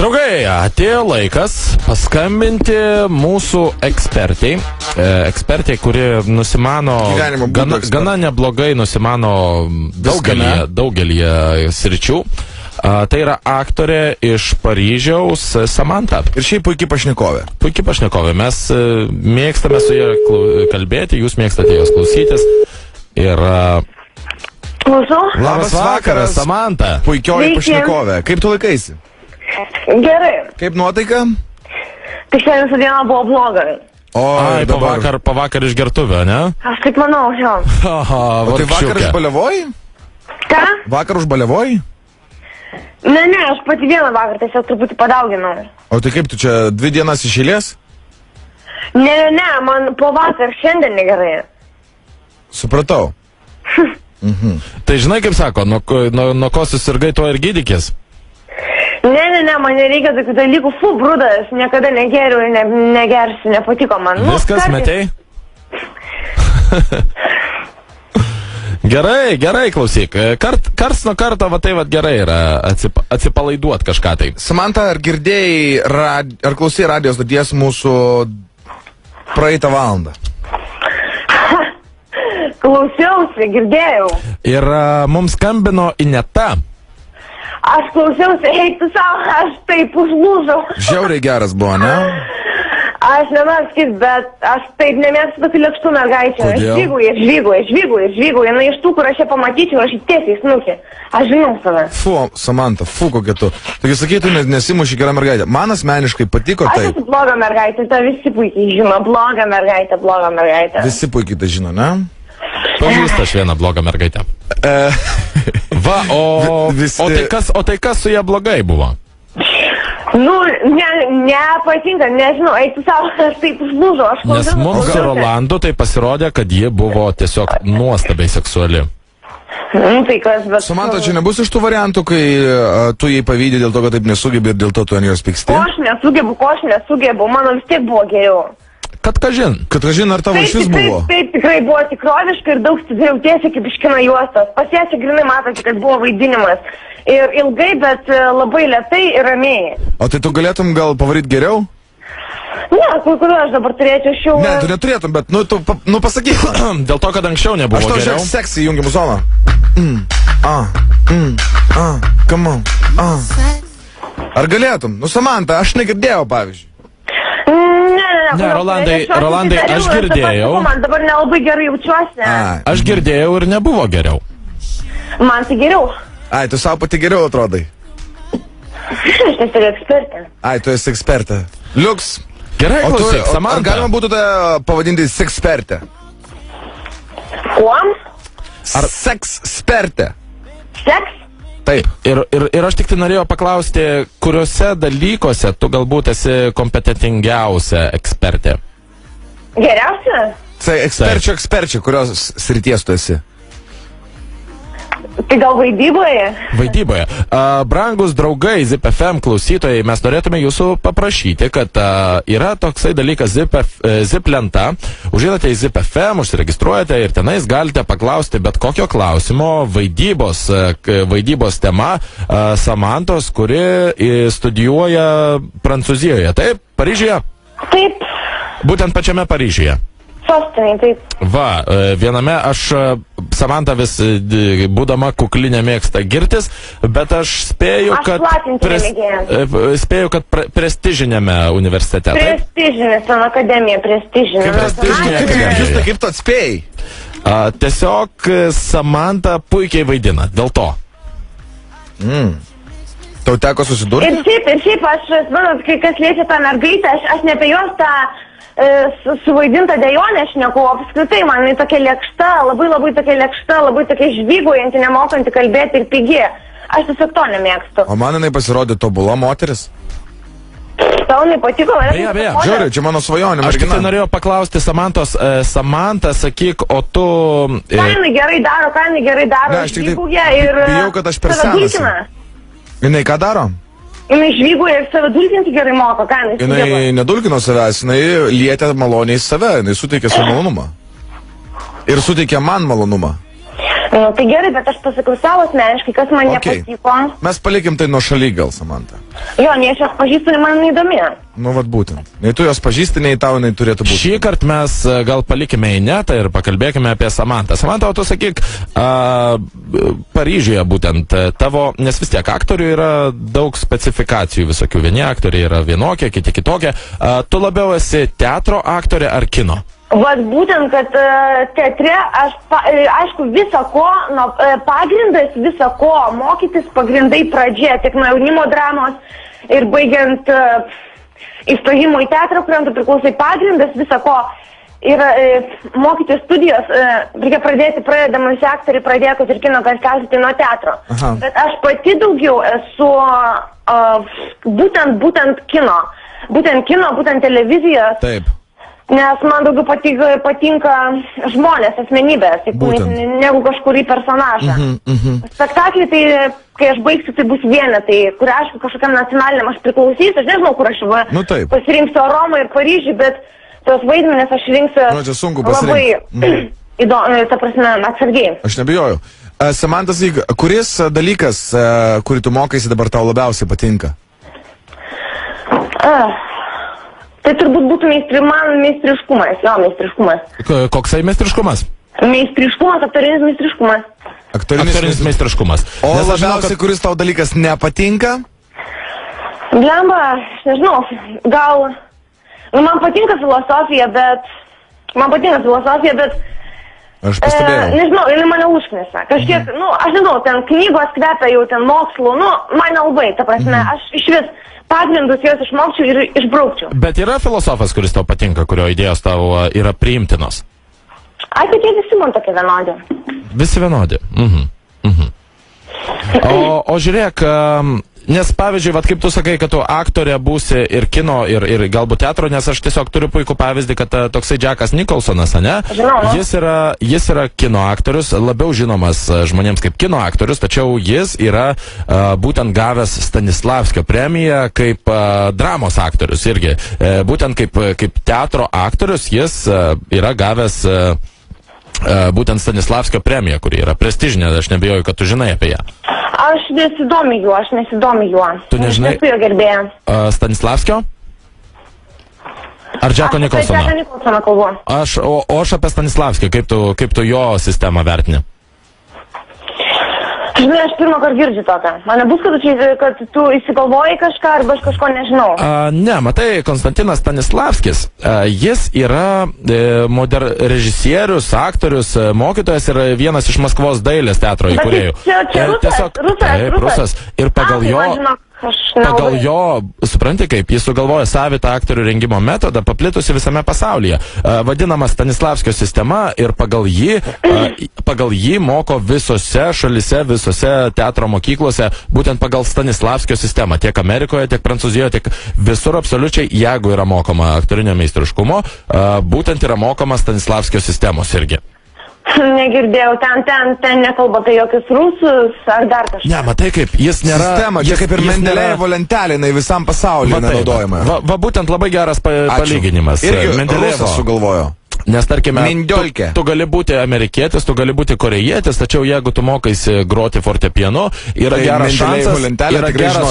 Draugai, atėjo laikas paskambinti mūsų ekspertai. Ekspertai, kuri nusimano, gana neblogai nusimano daugelį sričių. Tai yra aktorė iš Paryžiaus, Samanta. Ir šiaip puikiai pašnekovė. Puikiai pašnekovė. Mes mėgstame su ja kalbėti, jūs mėgstate jos klausytis. Ir... Klausau. Labas vakaras, Samanta. Puikioji pašnekovė. Kaip tu laikaisi? Gerai. Kaip nuotaika? Tai šiandien visą dieną buvo bloga. Ai, pavakar iš gertuvio, ne? Aš taip manau, jo. O tai vakar užbaliavoji? Ką? Vakar užbaliavoji? Ne, aš pati vieną vakar tiesiog truputį padauginau. O tai kaip tu čia 2 dienas iš eilės? Ne, man po vakar šiandien negerai. Supratau. Tai žinai, kaip sako, nuo ko susirgai, to ir gydykis? Ne, man nereikia tokių dalykų. Brudas, niekada negeriu ir negersiu, nepatiko man. Viskas, metei? Gerai, klausyk. Karts nuo karto, va tai va gerai yra atsipalaiduot kažką tai. Samanta, ar girdėjai, ar klausai radijos stoties mūsų praeitą valandą? Klausiausi, girdėjau. Ir mums skambino Ineta. Aš klausiausi, tu savo, aš taip užlūžau. Žiauriai geras buvo, ne? Aš nenoriu sakyti, bet aš taip nemėgstu tokių lėkštų mergaičių. Aš žvygau. Viena iš tų, kur aš ją pamatyčiau, aš tiesiai snukį. Aš žinau save. Samanta, kokia tu. Taigi sakytų, nesimuši gerą mergaitę. Man asmeniškai patiko tai. Aš esu bloga mergaitė, tai visi puikiai žino. Bloga mergaitė. Visi puikiai tai žino, ne? Pažįstu aš vieną blogą mergaitę. Va, o tai kas su ją blogai buvo? Nepatinka, nežinau, tu savo, aš taip užlūžau. Nes mums su Rolandu tai pasirodė, kad ji buvo tiesiog nuostabiai seksuali. Tai kas, bet... Samanta, čia nebus iš tų variantų, kai tu jai pavydė dėl to, kad taip nesugebi ir dėl to tu ant jos pyksti? Ko aš nesugebu, mano vis tiek buvo geriau. Kad kažin, ar tavo šis buvo? Taip, tikrai buvo tikroviška ir daug stipriau tiesiai kaip iš kino juostos. Pas ją čia grinai matosi, kad buvo vaidinimas. Ir ilgai, bet labai lėtai ir ramiai. O tai tu galėtum gal pavaryti geriau? Ne, kuriuo aš dabar turėčiau šiau... Ne, tu neturėtum, bet tu pasakyk. Dėl to, kad anksčiau nebuvo geriau. Aš tau žiūrėk seksį jungiamų zoną. Come on. Ar galėtum? Samanta, aš negirdėjau, pavyzdžiui. Ne, Rolandai, aš girdėjau. Man dabar nelabai gerai jaučiuosi. Aš girdėjau ir nebuvo geriau. Man tai geriau. Ai, tu savo pati geriau atrodai. Aš esu ekspertė. Ai, tu esi ekspertė. Liuks. Gerai, klausyk, Samanta. Ar galima būtų tą pavadinti sekspertę? Kuom? Sekspertė. Seks? Taip, ir aš tik tai norėjau paklausti, kuriuose dalykuose tu galbūt esi kompetentingiausia ekspertė? Geriausia? Eksperčių, kurios srities tu esi? Tai gal vaidyboje? Vaidyboje. Brangus draugai, Zip FM klausytojai, mes norėtume jūsų paprašyti, kad yra toksai dalykas Zip lenta. Užėdate į Zip FM, užsiregistruojate ir tenais galite paklausti bet kokio klausimo vaidybos tema Samantos, kuri studijuoja Prancūzijoje. Taip? Paryžiuje? Taip. Būtent pačiame Paryžiuje. Sostinai, taip. Va, viename Samanta vis būdama kukli nemėgsta girtis, bet aš spėju, kad prestižinėme universitete. Prestižinis, akademija, prestižinė. Kaip tu atspėjai? Tiesiog Samanta puikiai vaidina, dėl to. Tau teko susidurti? Ir šiaip aš, manau, kas liečia tą mergaitę, aš ne apie jos tą suvaidintą dejonę aš neku, apskritai man jinai tokia lėkšta, labai tokia žvyguojanti, nemokanti kalbėti ir pigi. Aš tiesiog to nemėgstu. O man jinai pasirodė tobula moteris. Tau nepatiko? Beje. Žiūrėjau, čia mano svajonė. Aš tik tai norėjau paklausti Samantos. Samanta, sakyk, o tu... Ką jinai gerai daro, Ne, aš tik bijau, kad aš per senas. Jinai ką daro? Jinai žvyguoja ir save dulkinti gerai moka, ką jinai sugeba? Jinai nedulkino savęs, jinai lietė maloniai save, jinai suteikė savo malonumą. Ir suteikė man malonumą. Nu, tai gerai, bet aš pasakiau savo asmeniškai, kas man nepatiko. Mes palikim tai nuo šaly gal, Samanta. Jo, nei aš jos pažįstu, nei man neįdomi. Nu, vat būtent. Nei tu jos pažįsti, nei tau jinai turėtų būti. Šį kartą mes gal palikime Inetą ir pakalbėkime apie Samantą. Samanta, o tu sakyk, Paryžiuje būtent tavo, nes vis tiek aktorių yra daug specifikacijų visokių. Vieni aktoriai yra vienokie, kiti kitokie. Tu labiau esi teatro aktorė ar kino? Vat būtent, kad teatre aš, aišku, viso ko, pagrindas viso ko, mokytis pagrindai pradžia, tiek nuo jaunimo dramos ir baigiant įstojimo į teatrą, kuriam tu priklausai, pagrindas viso ko. Ir mokytis studijos, reikia pradedamas aktoriai pradėjo, kad ir kino kažkąsitį nuo teatro. Aha. Bet aš pati daugiau esu būtent kino. Būtent televizijos. Taip. Nes man daugiau patinka žmonės, asmenybės, negu kažkurį personažą. Spektaklį, tai kai aš baigsiu, tai bus vienetai, kur aišku kažkokiam nacionaliniam aš priklausysiu, aš nežinau, kur aš pasirinksiu Romą ir Paryžių, bet tos vaidmenės aš rinksiu labai įdomu, ta prasme, atsargiai. Aš nebijoju. Samantas, kuris dalykas, kurį tu mokaisi dabar tau labiausiai patinka? Tai turbūt būtų meistriškumas, jo, meistriškumas. Koksai meistriškumas? Meistriškumas, aktorinis meistriškumas. Aktorinis meistriškumas. O labiausiai, kuris tau dalykas nepatinka? Blemba, aš nežinau, gal... Nu, man patinka filosofija, bet... Aš pastebėjau. Nežinau, jinai mane užknisa. Kažkiek, aš nežinau, ten knygos kvepia jau ten mokslu, man nelabai, ta prasme, aš iš vis... pagrindus jos išmokčiau ir išbraukčiau. Bet yra filosofas, kuris tau patinka, kurio idėjos tau yra priimtinos? Ai, tai jie visi man tokie vienodi. Visi vienodi. O žiūrėk, nes pavyzdžiui, vat kaip tu sakai, kad tu aktorė būsi ir kino, ir galbūt teatro, nes aš tiesiog turiu puikų pavyzdį, kad toksai Jackas Nicholsonas, ne? Žinau. Jis yra kino aktorius, labiau žinomas žmonėms kaip kino aktorius, tačiau jis yra būtent gavęs Stanislavskio premiją kaip dramos aktorius irgi. Būtent kaip teatro aktorius jis yra gavęs būtent Stanislavskio premiją, kuri yra prestižinė, aš nebijoju, kad tu žinai apie ją. Aš nesidomiu juo. Tu nežinai? Aš esu jo gerbėja. Stanislavskio? Ar Jacko Nicholsono? Aš apie Jacką Nicholsoną kalbu. O aš apie Stanislavskį, kaip tu jo sistemą vertini? Žinai, aš pirmą kartą girdžiu tokią. Man nebus, kad tu įsigalvoji kažką, arba aš kažko nežinau. Ne, matai, Konstantinas Stanislavskis, jis yra režisierius, aktorius, mokytojas ir vienas iš Maskvos dailės teatro įkūrėjų. Čia rusas. Ir pagal jo, supranti kaip, jis sugalvoja savitą aktorių rengimo metodą, paplitusi visame pasaulyje. Vadinama Stanislavskio sistema ir pagal jį moko visose šalise, visose teatro mokyklose, būtent pagal Stanislavskio sistemą. Tiek Amerikoje, tiek Prancūzijoje, tiek visur absoliučiai, jeigu yra mokoma aktorinio meistriškumo, būtent yra mokoma Stanislavskio sistemos irgi. Negirdėjau, ten nekalba apie jokius rusus ar dar kažką. Ne, matai kaip, jis nėra... Sistema, čia kaip ir Mendelejevo lentelė, jinai visam pasaulyje nenaudojama. Va būtent labai geras palyginimas. Irgi rusas sugalvojo. Nes tarkime, tu gali būti amerikietis, tu gali būti korėjietis, tačiau jeigu tu mokaisi groti fortepianu, yra geras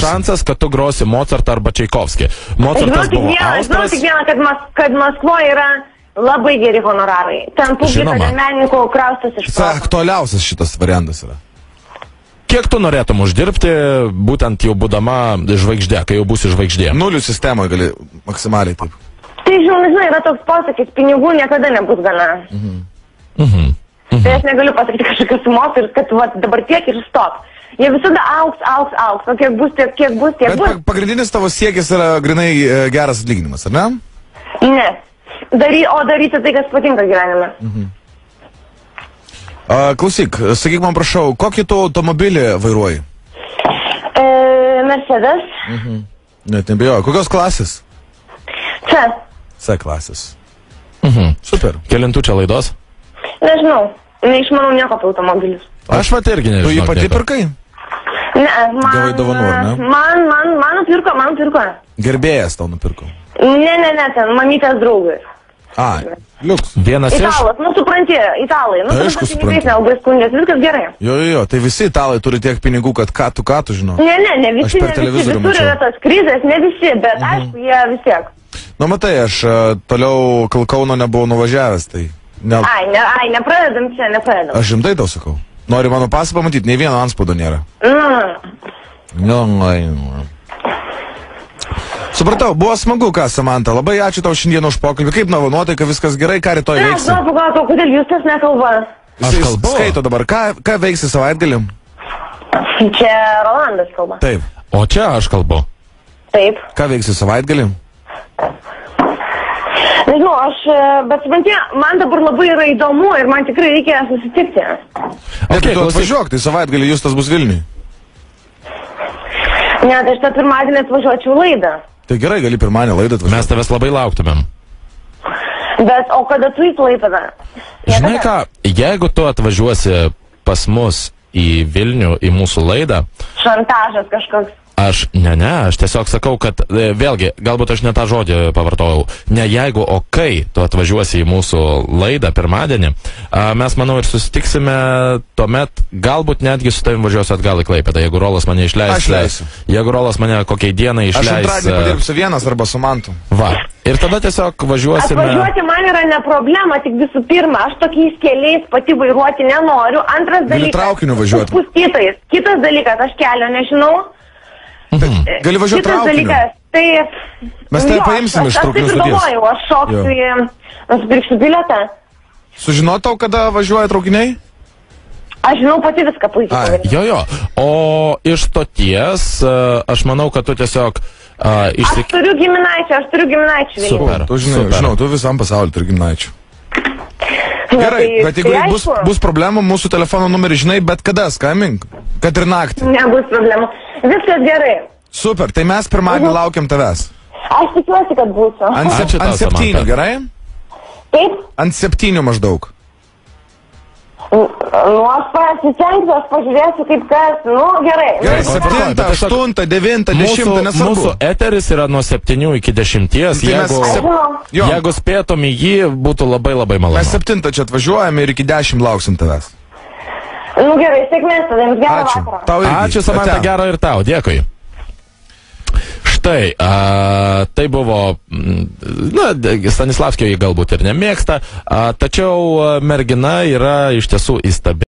šansas, kad tu grosi Mozartą arba Čaikovskį. Mozartas buvo Austras. Žinau tik vieną, kad Maskvoje yra labai geri honorarai. Ten publika dėl menininkų kraustas iš proto. Aktualiausias šitas variantas yra. Kiek tu norėtum uždirbti, būtent jau būdama žvaigždė, kai jau būsi žvaigždė? Nulių sistemoje gali maksimaliai taip. Tai žinai, yra toks posakis, pinigų niekada nebus gana. Tai aš negaliu pasakyti kažkokios sumos ir kad dabar tiek ir stop. Jie visada auks. O kiek bus, tiek bus. Bet pagrindinis tavo siekis yra grinai geras atlyginimas, ar ne? Ne. Daryti tai, kas patinka gyvenime. Klausyk, sakyk man prašau, kokį tu automobilį vairuoji? Mercedes. Net nebijoju. Kokios klasės? C klasės. Super. Kelintų čia laidos? Nežinau. Neišmanau nieko apie automobilius. Aš vat irgi nežinau. Tu jį pati pirkai? Ne, Gavai dovanų, ar ne? Man nupirko. Gerbėjas tau nupirko? Ne, ten mamytės draugai. Liuks. Vienas iš... Italas, nu supranti, italai. Nu, Aišku, supranti, pinigais nelabai skundės, viskas gerai. Jo, tai visi italai turi tiek pinigų, kad ką tu žinau. Ne visi, Aš per televizorių visur yra tas krizės, ne visi, bet aišku, jie vis tiek. Nu, matai, aš toliau Kauno nebuvau nuvažiavęs, tai... Nepradedam čia, nepradedam. Aš rimtai tau sakau. Nori mano pasą pamatyti, nei vieno antspaudo nėra. Supratau, buvo smagu, ką, Samanta. Labai ačiū tau šiandien už pokalbį. Kaip navo nuotaika, viskas gerai, ką rytoj veiksi? Aš kodėl jūs tas nekalba? Aš kalbu. Skaito dabar, ką veiksi savaitgalį? Čia Rolandas kalba. Taip. O čia aš kalbu. Taip. Ką veiksi savaitgalį? Nežinau, bet supranti, man dabar labai yra įdomu ir man tikrai reikia susitikti. Tu atvažiuok, tai savaitgalį Justas bus Vilniui. Ne, tai aš tą pirmadienį atvažiuočiau laidą. Tai gerai, gali pirmadienį laidą atvažiuoti. Mes tavęs labai lauktumėm. Bet, o kada tu į Klaipėdą? Žinai ką, jeigu tu atvažiuosi pas mus į Vilnių, į mūsų laidą... Šantažas kažkoks. Aš tiesiog sakau, kad vėlgi, galbūt aš ne tą žodį pavartojau, ne jeigu, o kai tu atvažiuosi į mūsų laidą pirmadienį, mes, manau, ir susitiksime tuomet, galbūt netgi su tavim važiuosiu atgal į Klaipėdą, jeigu Rolas mane išleis. Aš leisiu. Jeigu Rolas mane kokiai dienai išleis. Aš antradienį padirbsiu vienas arba su Mantu. Va. Ir tada tiesiog važiuosime... Atvažiuoti man yra ne problema, tik visų pirma, aš tokiais keliais pati vairuoti nenoriu. Antras dalykas... traukiniu važiuoti. Pustytais. Kitas dalykas, aš kelio nežinau. Gali važiuoti traukiniu. Dalykas, tai... Mes tai paimsim iš traukinių stoties. Aš taip ir galvoju, aš šoksiu nusipirksiu bilietą. Sužinotau, kada važiuoja traukiniai? Aš žinau pati viską puikiai. Jo. O iš stoties, aš manau, kad tu tiesiog... Aš turiu giminaičių. Super. Tu žinau, tu visam pasauliu turi giminaičių. Gerai, bet jeigu bus problemų, mūsų telefono numerį žinai, bet kada skambink, kad ir naktį. Nebus problemų. Viskas gerai. Super, tai mes pirmadienį laukiam tavęs. Aš tikiuosi, kad būsiu. Ant 7, gerai? Taip. Ant 7 maždaug. Aš pasistengsiu, aš pažiūrėsiu kaip kas, gerai. Gerai, 7, 8, 9, 10, nesvarbu. Mūsų eteris yra nuo 7 iki 10, jeigu spėtum į jį, būtų labai labai malonu. Mes 7 čia atvažiuojame ir iki 10 lauksim tavęs. Gerai, sėkmės, tada jums gerą vakarą. Ačiū, Samanta, gero ir tau, dėkui. Štai, tai buvo, Stanislavskio jį galbūt ir nemėgsta, tačiau mergina yra iš tiesų įstabi.